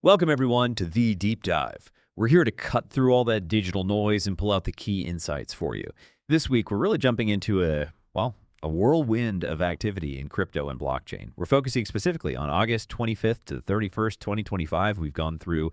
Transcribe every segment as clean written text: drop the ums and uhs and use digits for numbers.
Welcome, everyone, to The Deep Dive. We're here to cut through all that digital noise and pull out the key insights for you. This week, we're really jumping into a whirlwind of activity in crypto and blockchain. We're focusing specifically on August 25th to 31st, 2025. We've gone through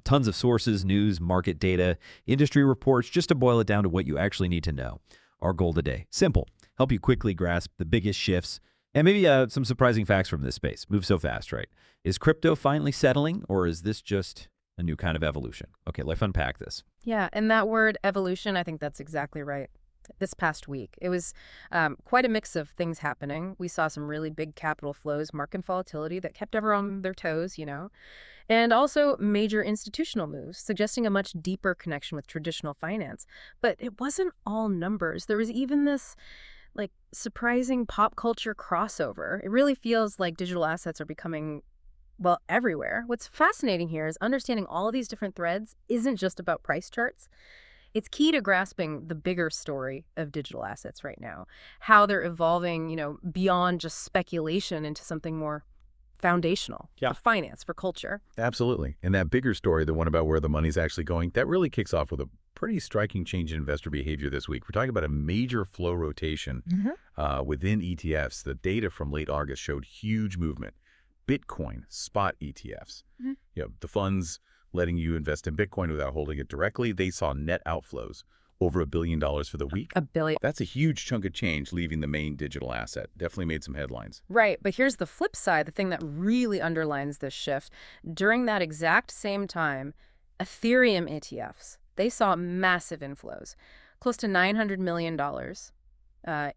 tons of sources, news, market data, industry reports, just to boil it down to what you actually need to know. Our goal today, simple, help you quickly grasp the biggest shifts and maybe some surprising facts from this space. Moves so fast, right? Is crypto finally settling, or is this just a new kind of evolution? Okay, let's unpack this. Yeah, and that word evolution, I think that's exactly right. This past week, it was quite a mix of things happening. We saw some really big capital flows, market volatility that kept everyone on their toes, and also major institutional moves, suggesting a much deeper connection with traditional finance. But it wasn't all numbers. There was even this surprising pop culture crossover. It really feels like digital assets are becoming, well, everywhere. What's fascinating here is understanding all of these different threads isn't just about price charts. It's key to grasping the bigger story of digital assets right now, how they're evolving, beyond just speculation into something more foundational for finance, for culture. Absolutely. And that bigger story, the one about where the money's actually going, that really kicks off with a pretty striking change in investor behavior this week. We're talking about a major flow rotation within ETFs. The data from late August showed huge movement. Bitcoin spot ETFs, the funds letting you invest in Bitcoin without holding it directly, they saw net outflows over $1 billion for the week. $1 billion. That's a huge chunk of change leaving the main digital asset. Definitely made some headlines. Right, but here's the flip side, the thing that really underlines this shift. During that exact same time, Ethereum ETFs, they saw massive inflows, close to $900 million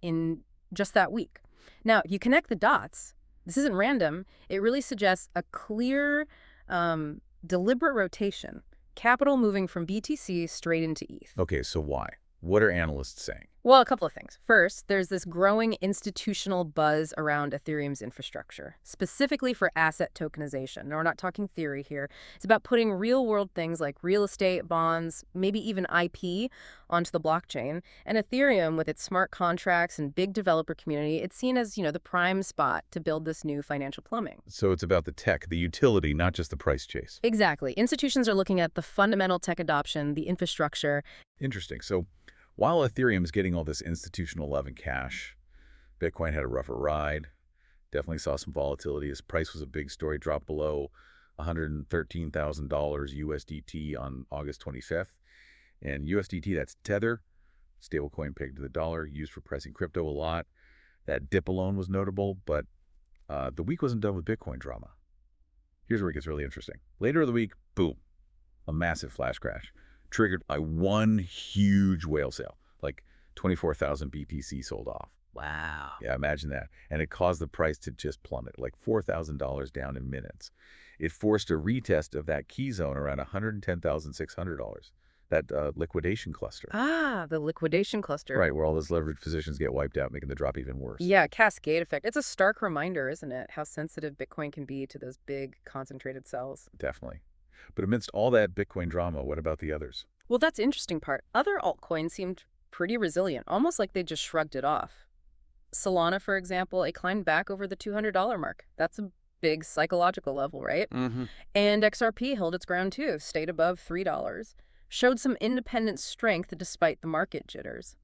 in just that week. Now, you connect the dots. This isn't random. It really suggests a clear, deliberate rotation, capital moving from BTC straight into ETH. Okay, so why? What are analysts saying? Well, a couple of things. First, there's this growing institutional buzz around Ethereum's infrastructure, specifically for asset tokenization. Now, we're not talking theory here. It's about putting real-world things like real estate, bonds, maybe even IP onto the blockchain. And Ethereum, with its smart contracts and big developer community, it's seen as, the prime spot to build this new financial plumbing. So it's about the tech, the utility, not just the price chase. Exactly. Institutions are looking at the fundamental tech adoption, the infrastructure. Interesting. So while Ethereum is getting all this institutional love and cash, Bitcoin had a rougher ride. Definitely saw some volatility. His price was a big story, dropped below $113,000 USDT on August 25th. And USDT, that's Tether, stablecoin pegged to the dollar, used for pricing crypto a lot. That dip alone was notable, but the week wasn't done with Bitcoin drama. Here's where it gets really interesting. Later in the week, boom, a massive flash crash, triggered by one huge whale sale, like 24,000 BTC sold off. Wow. Yeah, imagine that. And it caused the price to just plummet, like $4,000 down in minutes. It forced a retest of that key zone around $110,600, that liquidation cluster. Ah, the liquidation cluster. Right, where all those leveraged positions get wiped out, making the drop even worse. Yeah, cascade effect. It's a stark reminder, isn't it, how sensitive Bitcoin can be to those big concentrated sells. Definitely. But amidst all that Bitcoin drama, what about the others? Well, that's the interesting part. Other altcoins seemed pretty resilient, almost like they just shrugged it off. Solana, for example, it climbed back over the $200 mark. That's a big psychological level, right? And XRP held its ground too, stayed above $3, showed some independent strength despite the market jitters.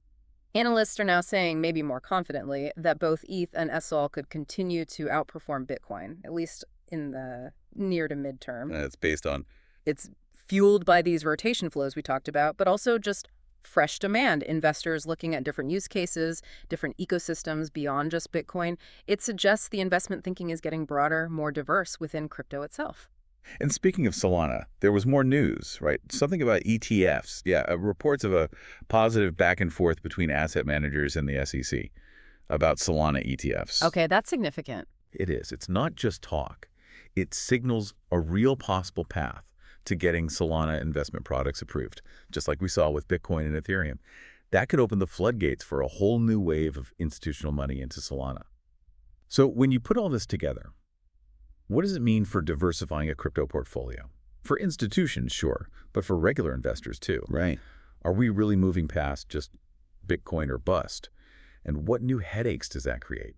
Analysts are now saying, maybe more confidently, that both ETH and SOL could continue to outperform Bitcoin, at least in the near to midterm. And it's based on? It's fueled by these rotation flows we talked about, but also just fresh demand, investors looking at different use cases, different ecosystems beyond just Bitcoin. It suggests the investment thinking is getting broader, more diverse within crypto itself. And speaking of Solana, there was more news, right? Something about ETFs. Yeah, reports of a positive back and forth between asset managers and the SEC about Solana ETFs. Okay, that's significant. It is. It's not just talk. It signals a real possible path to getting Solana investment products approved, just like we saw with Bitcoin and Ethereum. That could open the floodgates for a whole new wave of institutional money into Solana. So when you put all this together, what does it mean for diversifying a crypto portfolio? For institutions, sure, but for regular investors too. Right. Are we really moving past just Bitcoin or bust? And what new headaches does that create?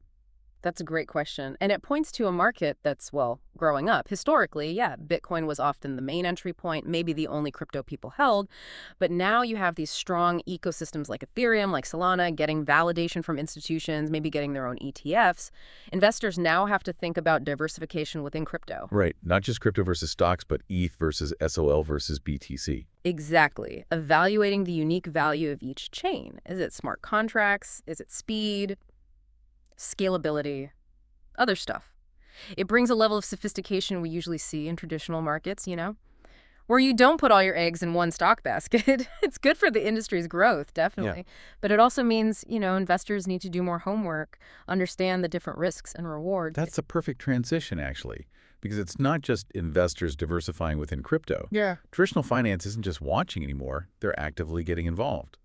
That's a great question. And it points to a market that's, well, growing up. Historically, yeah, Bitcoin was often the main entry point, maybe the only crypto people held. But now you have these strong ecosystems like Ethereum, like Solana, getting validation from institutions, maybe getting their own ETFs. Investors now have to think about diversification within crypto. Right. Not just crypto versus stocks, but ETH versus SOL versus BTC. Exactly. Evaluating the unique value of each chain. Is it smart contracts? Is it speed? Scalability? Other stuff. It brings a level of sophistication we usually see in traditional markets, where you don't put all your eggs in one stock basket. It's good for the industry's growth, definitely. Yeah. But it also means, investors need to do more homework, understand the different risks and rewards. That's a perfect transition, actually, because it's not just investors diversifying within crypto. Yeah. Traditional finance isn't just watching anymore. They're actively getting involved.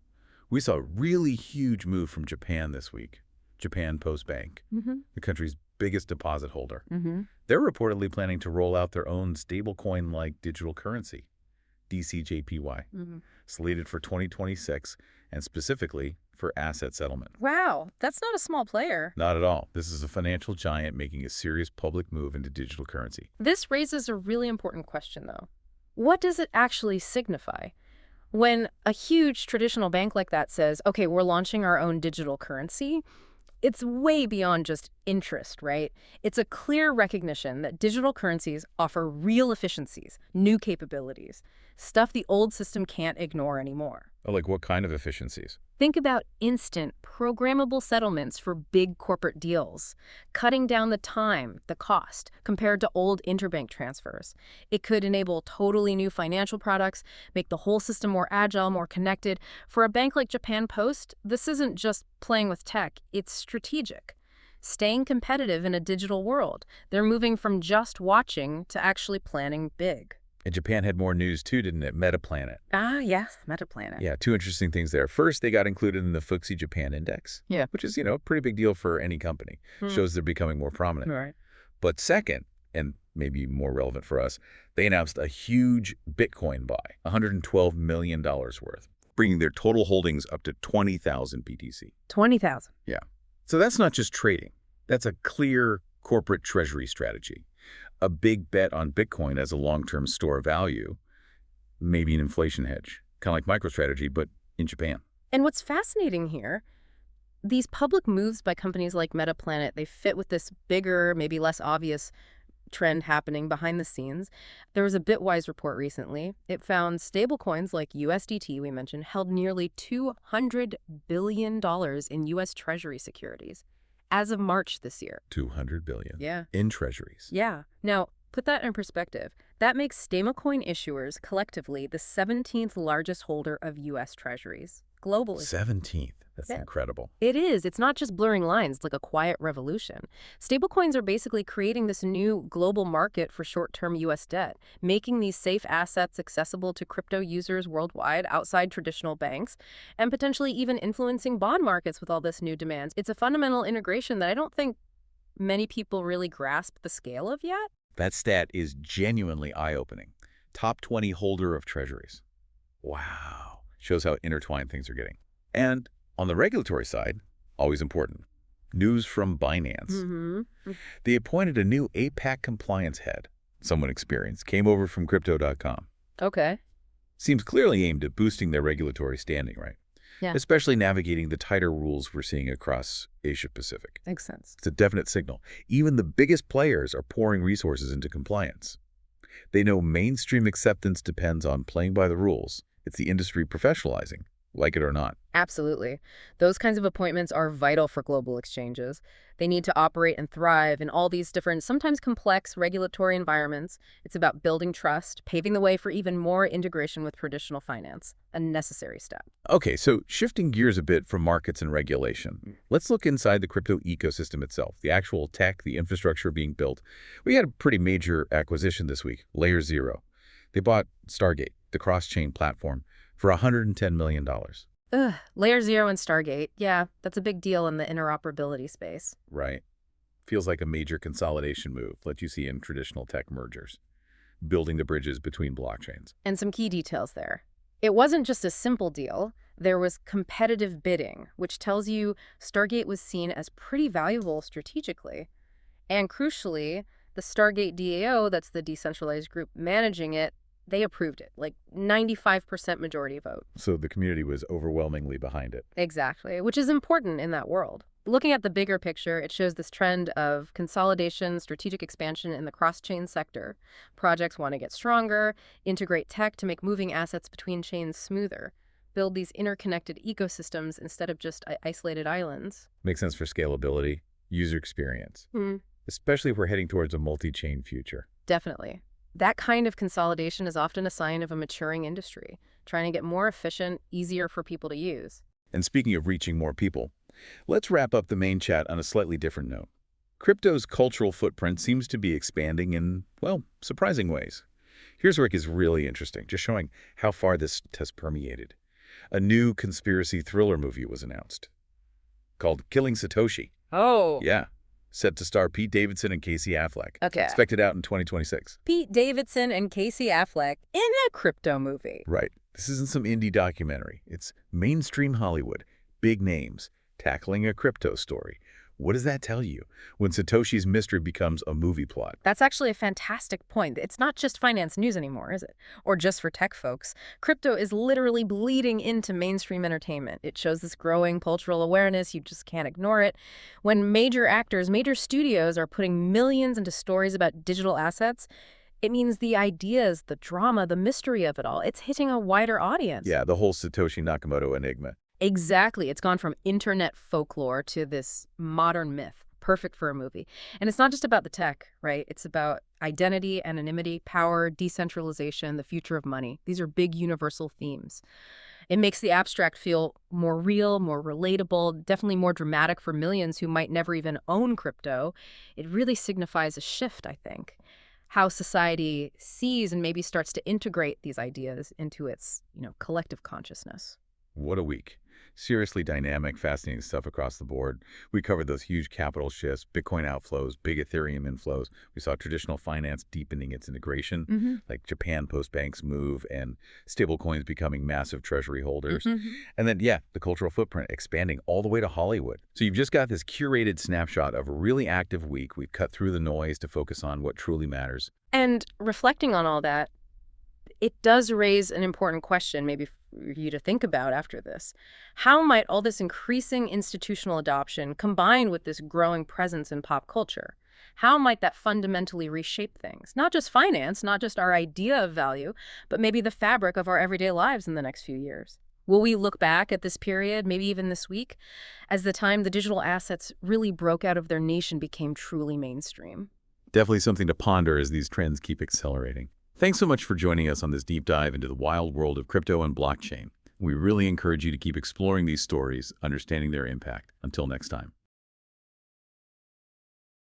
We saw a really huge move from Japan this week. Japan Post Bank, the country's biggest deposit holder. They're reportedly planning to roll out their own stablecoin-like digital currency, DCJPY, slated for 2026 and specifically for asset settlement. Wow, that's not a small player. Not at all. This is a financial giant making a serious public move into digital currency. This raises a really important question, though. What does it actually signify? When a huge traditional bank like that says, okay, we're launching our own digital currency, it's way beyond just interest, right? It's a clear recognition that digital currencies offer real efficiencies, new capabilities, stuff the old system can't ignore anymore. Oh, like what kind of efficiencies? Think about instant, programmable settlements for big corporate deals, cutting down the time, the cost, compared to old interbank transfers. It could enable totally new financial products, make the whole system more agile, more connected. For a bank like Japan Post, this isn't just playing with tech, it's strategic. Staying competitive in a digital world. They're moving from just watching to actually planning big. And Japan had more news too, didn't it? Metaplanet. Ah, yes, Metaplanet. Yeah, two interesting things there. First, they got included in the FTSE Japan Index, Yeah. which is, a pretty big deal for any company. Shows they're becoming more prominent. Right. But second, and maybe more relevant for us, they announced a huge Bitcoin buy, $112 million worth, bringing their total holdings up to 20,000 BTC. 20,000. Yeah. So that's not just trading. That's a clear corporate treasury strategy. A big bet on Bitcoin as a long-term store of value, maybe an inflation hedge, kind of like MicroStrategy, but in Japan. And what's fascinating here, these public moves by companies like Metaplanet, they fit with this bigger, maybe less obvious trend happening behind the scenes. There was a Bitwise report recently. It found stablecoins like USDT, we mentioned, held nearly $200 billion in U.S. Treasury securities as of March this year. $200 billion. Yeah. In treasuries. Yeah. Now, put that in perspective. That makes stablecoin issuers collectively the 17th largest holder of U.S. Treasuries globally. 17th. That's Yeah. incredible. It is. It's not just blurring lines. It's like a quiet revolution. Stablecoins are basically creating this new global market for short-term U.S. debt, making these safe assets accessible to crypto users worldwide outside traditional banks, and potentially even influencing bond markets with all this new demand. It's a fundamental integration that I don't think many people really grasp the scale of yet. That stat is genuinely eye-opening. Top 20 holder of treasuries. Wow. Shows how intertwined things are getting. And on the regulatory side, always important, news from Binance. They appointed a new APAC compliance head. Someone experienced, came over from Crypto.com. Okay. Seems clearly aimed at boosting their regulatory standing, right? Yeah. Especially navigating the tighter rules we're seeing across Asia-Pacific. Makes sense. It's a definite signal. Even the biggest players are pouring resources into compliance. They know mainstream acceptance depends on playing by the rules. It's the industry professionalizing, like it or not. Absolutely. Those kinds of appointments are vital for global exchanges. They need to operate and thrive in all these different, sometimes complex regulatory environments. It's about building trust, paving the way for even more integration with traditional finance, a necessary step. Okay, so shifting gears a bit from markets and regulation, let's look inside the crypto ecosystem itself, the actual tech, the infrastructure being built. We had a pretty major acquisition this week, LayerZero. They bought Stargate, the cross-chain platform, for $110 million. LayerZero and Stargate, yeah, that's a big deal in the interoperability space. Right. Feels like a major consolidation move, like you see in traditional tech mergers, building the bridges between blockchains. And some key details there. It wasn't just a simple deal. there was competitive bidding, which tells you Stargate was seen as pretty valuable strategically. And crucially, the Stargate DAO, that's the decentralized group managing it, they approved it, like 95% majority vote. So the community was overwhelmingly behind it. Exactly, which is important in that world. Looking at the bigger picture, it shows this trend of consolidation, strategic expansion in the cross-chain sector. Projects want to get stronger, integrate tech to make moving assets between chains smoother, build these interconnected ecosystems instead of just isolated islands. Makes sense for scalability, user experience, especially if we're heading towards a multi-chain future. Definitely. That kind of consolidation is often a sign of a maturing industry, trying to get more efficient, easier for people to use. And speaking of reaching more people, let's wrap up the main chat on a slightly different note. Crypto's cultural footprint seems to be expanding in, well, surprising ways. Here's where it gets really interesting, just showing how far this has permeated. A new conspiracy thriller movie was announced called Killing Satoshi. Oh. Yeah. Set to star Pete Davidson and Casey Affleck. Okay. Expected out in 2026. Pete Davidson and Casey Affleck in a crypto movie. Right. This isn't some indie documentary. It's mainstream Hollywood, big names, tackling a crypto story. What does that tell you when Satoshi's mystery becomes a movie plot? That's actually a fantastic point. It's not just finance news anymore, is it? Or just for tech folks. Crypto is literally bleeding into mainstream entertainment. It shows this growing cultural awareness. You just can't ignore it. When major actors, major studios are putting millions into stories about digital assets, it means the ideas, the drama, the mystery of it all, it's hitting a wider audience. Yeah, the whole Satoshi Nakamoto enigma. Exactly. It's gone from internet folklore to this modern myth, perfect for a movie. And it's not just about the tech, right? It's about identity, anonymity, power, decentralization, the future of money. These are big universal themes. It makes the abstract feel more real, more relatable, definitely more dramatic for millions who might never even own crypto. It really signifies a shift, I think. How society sees and maybe starts to integrate these ideas into its, collective consciousness. What a week. Seriously dynamic, fascinating stuff across the board. We covered those huge capital shifts, Bitcoin outflows, big Ethereum inflows. We saw traditional finance deepening its integration, like Japan post-banks move and stablecoins becoming massive treasury holders. And then, the cultural footprint expanding all the way to Hollywood. So you've just got this curated snapshot of a really active week. We've cut through the noise to focus on what truly matters. And reflecting on all that, it does raise an important question maybe for you to think about after this. How might all this increasing institutional adoption combine with this growing presence in pop culture? How might that fundamentally reshape things? Not just finance, not just our idea of value, but maybe the fabric of our everyday lives in the next few years. Will we look back at this period, maybe even this week, as the time the digital assets really broke out of their niche and became truly mainstream? Definitely something to ponder as these trends keep accelerating. Thanks so much for joining us on this deep dive into the wild world of crypto and blockchain. We really encourage you to keep exploring these stories, understanding their impact. Until next time.